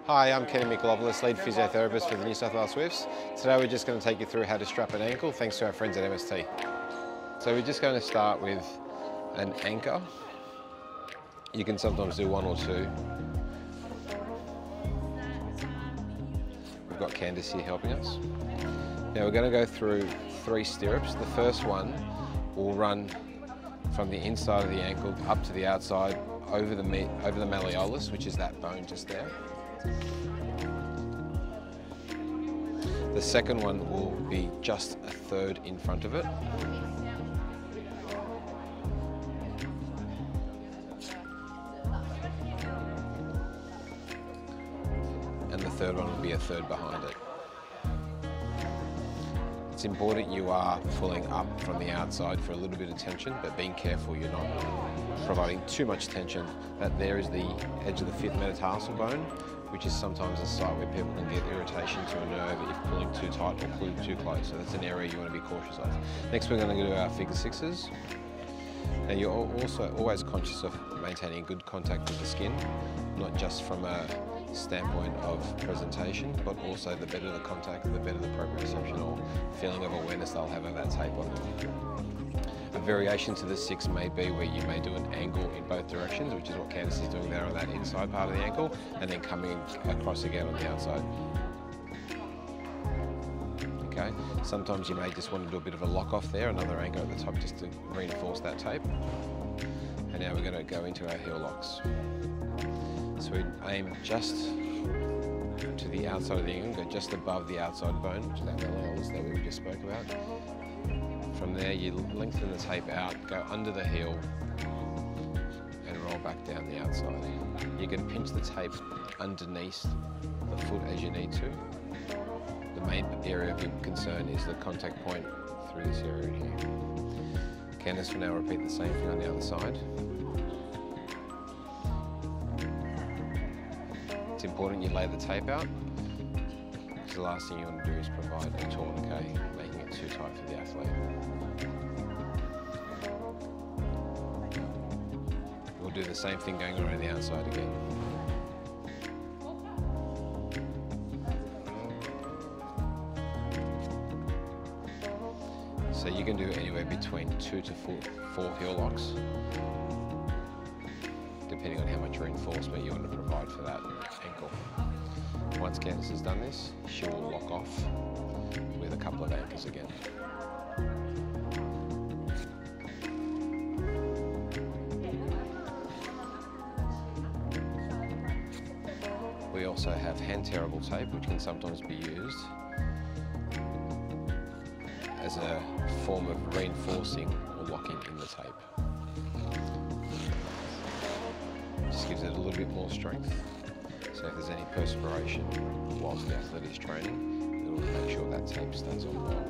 Hi, I'm Michalopoulos, lead physiotherapist for the New South Wales Swifts. Today we're just going to take you through how to strap an ankle thanks to our friends at MST. So we're just going to start with an anchor. You can sometimes do one or two. We've got Candice here helping us. Now we're going to go through 3 stirrups. The first one will run from the inside of the ankle up to the outside over the malleolus, which is that bone just there. The second one will be just a third in front of it. And the third one will be a third behind it. It's important you are pulling up from the outside for a little bit of tension, but being careful you're not providing too much tension. That there is the edge of the 5th metatarsal bone, which is sometimes a site where people can get irritation to a nerve if pulling too tight or pulling too close. So that's an area you want to be cautious of. Next we're going to do our figure 6s. Now you're also always conscious of maintaining good contact with the skin, not just from a standpoint of presentation, but also the better the contact, the better the proprioception or feeling of awareness they'll have of that tape on them. A variation to the 6 may be where you may do an angle in both directions, which is what Candice is doing there on that inside part of the ankle, and then coming across again on the outside. Okay, sometimes you may just want to do a bit of a lock off there, another anchor at the top just to reinforce that tape. And now we're going to go into our heel locks. So we aim just to the outside of the ankle, go just above the outside bone, which is that malleolus that we just spoke about. From there you lengthen the tape out, go under the heel and roll back down the outside. You can pinch the tape underneath the foot as you need to. The main area of concern is the contact point through this area here. Candice will now repeat the same thing on the other side. It's important you lay the tape out, because the last thing you want to do is provide a tourniquet, making it too tight for the athlete. We'll do the same thing going around the outside again. So you can do anywhere between 2 to 4 heel locks, depending on how much reinforcement you want to provide for that ankle. Once Candice has done this, she will lock off with a couple of anchors again. We also have hand tearable tape, which can sometimes be used as a form of reinforcing or locking in the tape. Just gives it a little bit more strength. So if there's any perspiration whilst the athlete is training, it will make sure that tape stays on well.